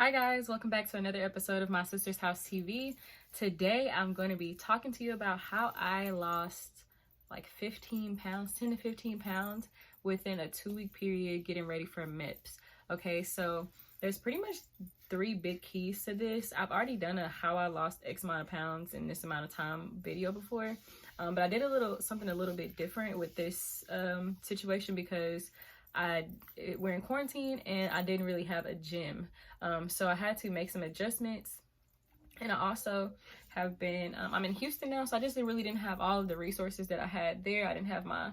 Hi guys, welcome back to another episode of My Sister's House TV. Today I'm going to be talking to you about how I lost like 15 pounds, 10 to 15 pounds within a 2-week period getting ready for Meps. Okay, so there's pretty much 3 big keys to this. I've already done a how I lost X amount of pounds in this amount of time video before, but I did something a little bit different with this situation because we're in quarantine and I didn't really have a gym, so I had to make some adjustments. And I also have been I'm in Houston now, so I just really didn't have all of the resources that I had there. I didn't have my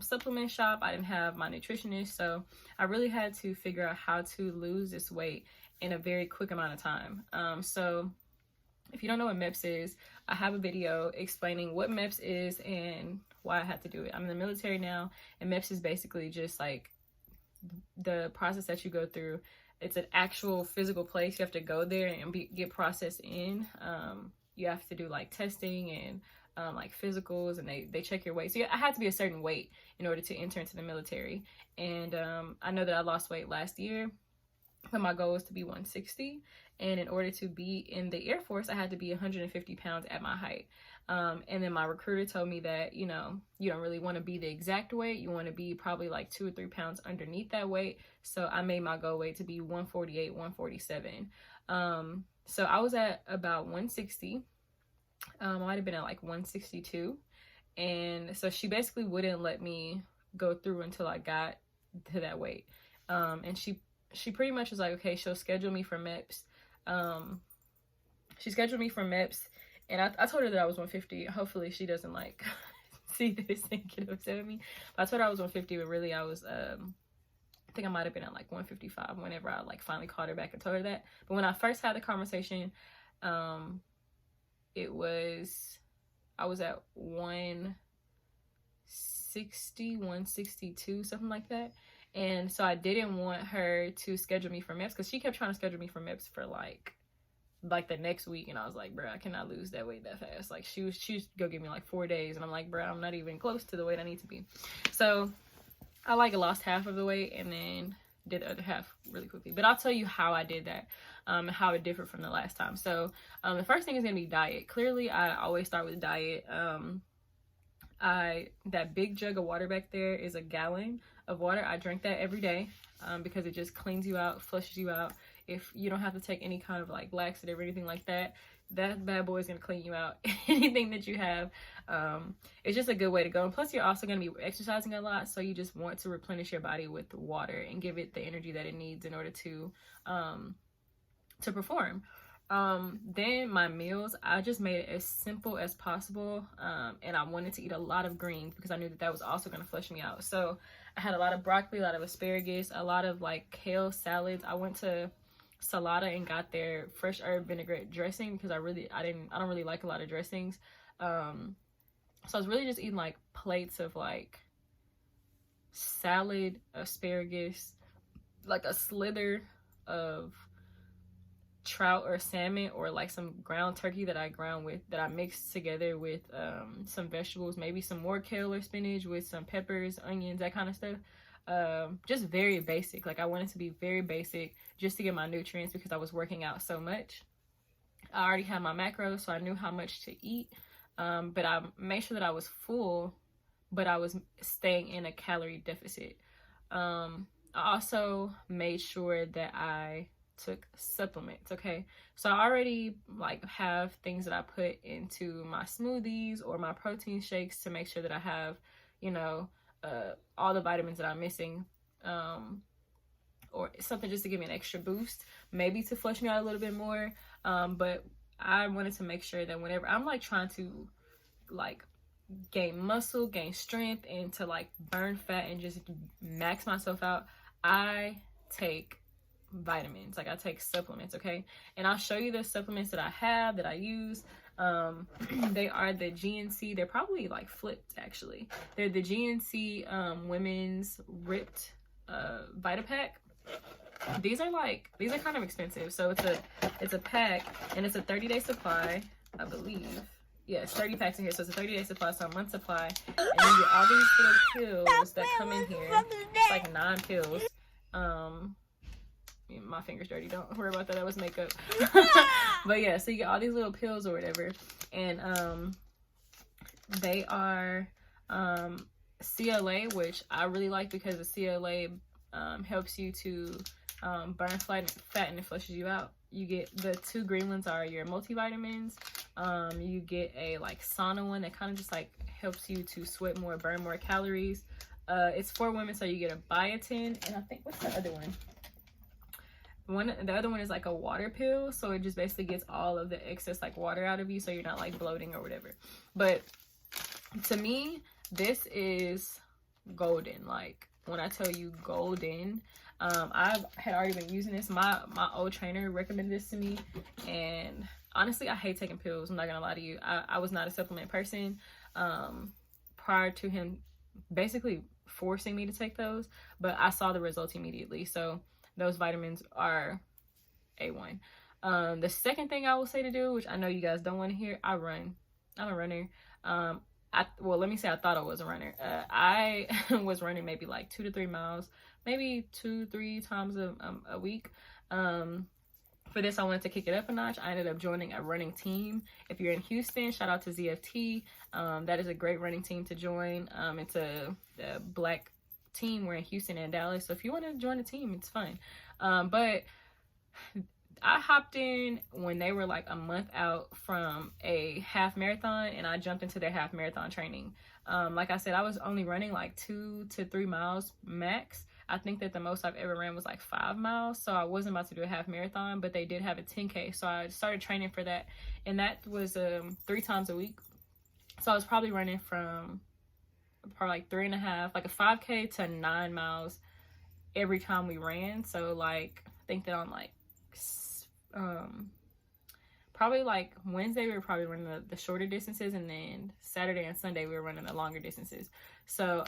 supplement shop, I didn't have my nutritionist, so I really had to figure out how to lose this weight in a very quick amount of time. So if you don't know what Meps is, I have a video explaining what Meps is and why I had to do it. I'm in the military now, and Meps is basically just like the process that you go through. It's an actual physical place. You have to go there and get processed in. You have to do like testing and like physicals, and they check your weight. So I had to be a certain weight in order to enter into the military. And I know that I lost weight last year, but my goal was to be 160. And in order to be in the Air Force, I had to be 150 pounds at my height. And then my recruiter told me that, you know, you don't really want to be the exact weight. You want to be probably like 2 or 3 pounds underneath that weight. So I made my goal weight to be 148, 147. So I was at about 160. I might have been at like 162. And so she basically wouldn't let me go through until I got to that weight. And she pretty much was like, okay, she'll schedule me for Meps. She scheduled me for Meps, and I told her that I was 150. Hopefully she doesn't like see this and get upset with me. But I told her I was 150, but really I was I think I might have been at like 155 whenever I like finally called her back and told her that. But when I first had the conversation, I was at 160, 162, something like that. And so I didn't want her to schedule me for Meps because she kept trying to schedule me for Meps for like the next week. And I was like, bro, I cannot lose that weight that fast. Like she was go give me like 4 days. And I'm like, bro, I'm not even close to the weight I need to be. So I like lost half of the weight and then did the other half really quickly. But I'll tell you how I did that, and how it differed from the last time. So the first thing is going to be diet. Clearly, I always start with diet. That big jug of water back there is a gallon of water. I drink that every day because it just cleans you out, flushes you out. If you don't have to take any kind of like laxative or anything like that, that bad boy is going to clean you out. Anything that you have, it's just a good way to go. And plus you're also going to be exercising a lot, so you just want to replenish your body with water and give it the energy that it needs in order to perform. Then my meals, I just made it as simple as possible, and I wanted to eat a lot of greens because I knew that was also going to flush me out. So I had a lot of broccoli, a lot of asparagus, a lot of like kale salads. I went to Salada and got their fresh herb vinaigrette dressing because I don't really like a lot of dressings. So I was really just eating like plates of like salad, asparagus, like a slither of trout or salmon, or like some ground turkey that I mixed together with some vegetables, maybe some more kale or spinach with some peppers, onions, that kind of stuff. Just very basic. Like I wanted to be very basic just to get my nutrients because I was working out so much. I already had my macros, so I knew how much to eat, but I made sure that I was full, but I was staying in a calorie deficit. I also made sure that I took supplements. Okay, so I already like have things that I put into my smoothies or my protein shakes to make sure that I have, you know, all the vitamins that I'm missing, or something just to give me an extra boost, maybe to flush me out a little bit more. But I wanted to make sure that whenever I'm like trying to like gain muscle, gain strength, and to like burn fat and just max myself out, I take vitamins. Like I take supplements. Okay, and I'll show you the supplements that I have, that I use. They are the GNC. They're probably like flipped actually. They're the GNC women's ripped Vitapack. These are kind of expensive. So it's a pack, and it's a 30-day supply, I believe. Yes, 30 packs in here, so it's a 30-day supply, so a month supply. And you get all these little pills that come in here. It's like 9 pills. my finger's dirty, don't worry about that, that was makeup. But yeah, so you get all these little pills or whatever, and they are CLA, which I really like because the CLA helps you to burn fat and it flushes you out. You get the 2 green ones are your multivitamins. You get a like sauna one that kind of just like helps you to sweat more, burn more calories. It's for women, so you get a biotin, and I think, what's the other one? The other one is like a water pill, so it just basically gets all of the excess like water out of you, so you're not like bloating or whatever. But to me, this is golden. Like, when I tell you golden, I had already been using this. My old trainer recommended this to me, and honestly, I hate taking pills. I'm not gonna lie to you. I was not a supplement person prior to him basically forcing me to take those, but I saw the results immediately. So those vitamins are A1. The second thing I will say to do, which I know you guys don't want to hear, I run. I'm a runner. Well, let me say I thought I was a runner. I was running maybe like 2 to 3 miles, maybe 2-3 times a week. For this, I wanted to kick it up a notch. I ended up joining a running team. If you're in Houston, shout out to ZFT. That is a great running team to join. It's a black team. We're in Houston and Dallas, so if you want to join a team, it's fun. But I hopped in when they were like a month out from a half marathon, and I jumped into their half marathon training. Like I said, I was only running like 2 to 3 miles max. I think that the most I've ever ran was like 5 miles, so I wasn't about to do a half marathon, but they did have a 10K, so I started training for that, and that was 3 times a week. So I was probably running from probably like 3.5, like a 5K to 9 miles every time we ran. So like, I think that on like probably like Wednesday we were probably running the shorter distances, and then Saturday and Sunday we were running the longer distances. So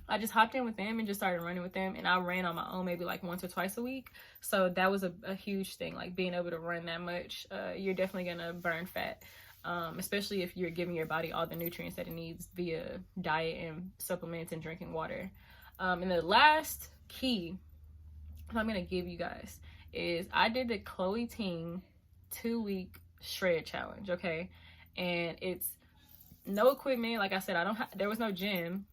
I just hopped in with them and just started running with them, and I ran on my own maybe like once or twice a week. So that was a huge thing, like being able to run that much. You're definitely gonna burn fat, especially if you're giving your body all the nutrients that it needs via diet and supplements and drinking water. And the last key I'm gonna give you guys is I did the Chloe Ting 2-week shred challenge, okay? And it's no equipment. Like I said, there was no gym.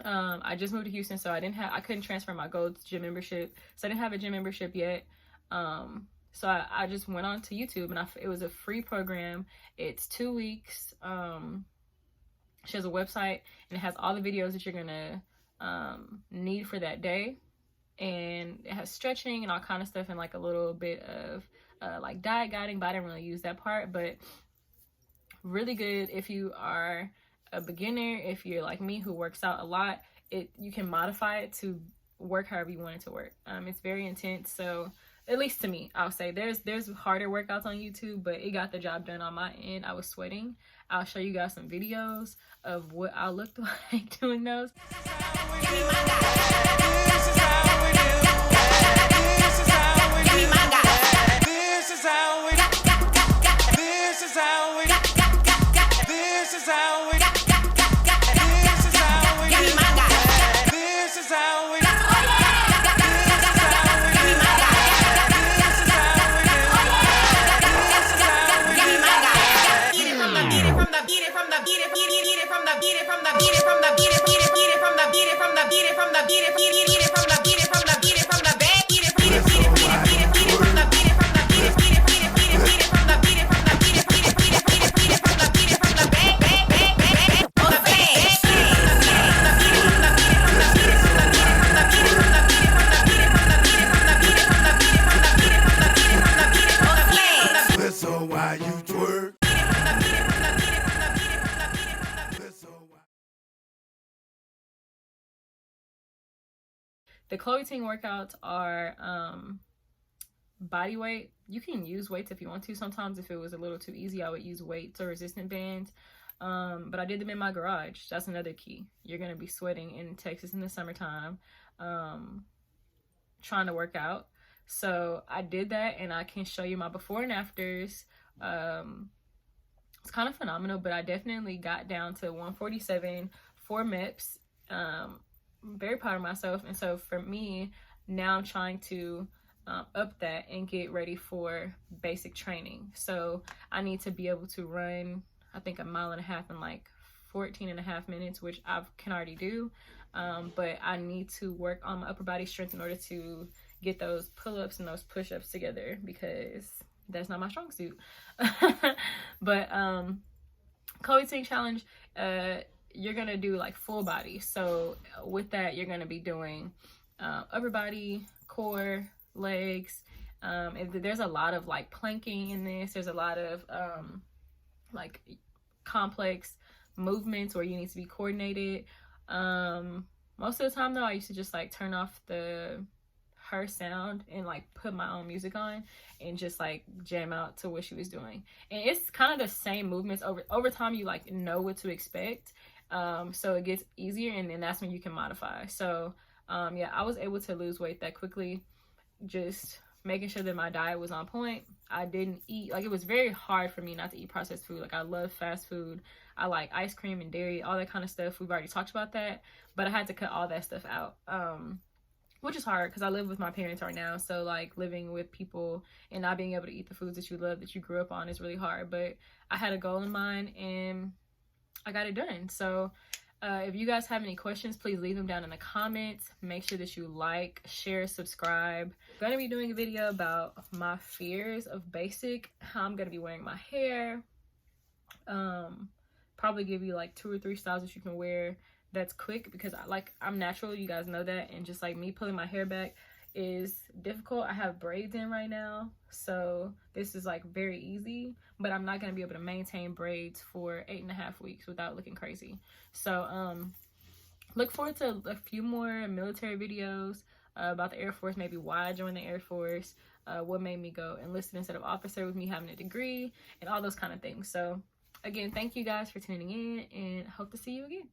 I just moved to Houston, so I couldn't transfer my gold gym membership, so I didn't have a gym membership yet. So I just went on to YouTube, and it was a free program. It's 2 weeks. She has a website, and it has all the videos that you're gonna need for that day, and it has stretching and all kind of stuff, and like a little bit of like diet guiding, but I didn't really use that part. But really good if you are a beginner. If you're like me who works out a lot, you can modify it to work however you want it to work. It's very intense, so at least to me, I'll say there's harder workouts on YouTube, but it got the job done on my end. I was sweating. I'll show you guys some videos of what I looked like doing those. The Chloe Ting workouts are body weight. You can use weights if you want to. Sometimes if it was a little too easy, I would use weights or resistant bands. But I did them in my garage. That's another key. You're going to be sweating in Texas in the summertime trying to work out. So I did that, and I can show you my before and afters. It's kind of phenomenal, but I definitely got down to 147 for Meps. Very proud of myself. And so for me, now I'm trying to up that and get ready for basic training. So I need to be able to run, I think, 1.5 miles in like 14.5 minutes, which I can already do. But I need to work on my upper body strength in order to get those pull-ups and those push-ups together, because that's not my strong suit. But CHLOE Ting Challenge, you're gonna do like full body. So with that, you're gonna be doing upper body, core, legs. And there's a lot of like planking in this. There's a lot of like complex movements where you need to be coordinated. Most of the time though, I used to just like turn off her sound and like put my own music on and just like jam out to what she was doing. And it's kind of the same movements over time. You like know what to expect, so it gets easier, and then that's when you can modify. So yeah, I was able to lose weight that quickly, just making sure that my diet was on point. I didn't eat, like, it was very hard for me not to eat processed food. Like, I love fast food. I like ice cream and dairy, all that kind of stuff. We've already talked about that, but I had to cut all that stuff out, which is hard because I live with my parents right now. So like living with people and not being able to eat the foods that you love, that you grew up on, is really hard. But I had a goal in mind and I got it done. So if you guys have any questions, please leave them down in the comments. Make sure that you like, share, subscribe. I'm going to be doing a video about my fears of basic, how I'm going to be wearing my hair. Probably give you like 2 or 3 styles that you can wear that's quick, because I'm natural, you guys know that, and just like me pulling my hair back is difficult. I have braids in right now, so this is like very easy, but I'm not going to be able to maintain braids for 8.5 weeks without looking crazy. So look forward to a few more military videos about the Air Force, maybe why I joined the Air Force, what made me go enlisted instead of officer with me having a degree, and all those kind of things. So again, thank you guys for tuning in, and hope to see you again.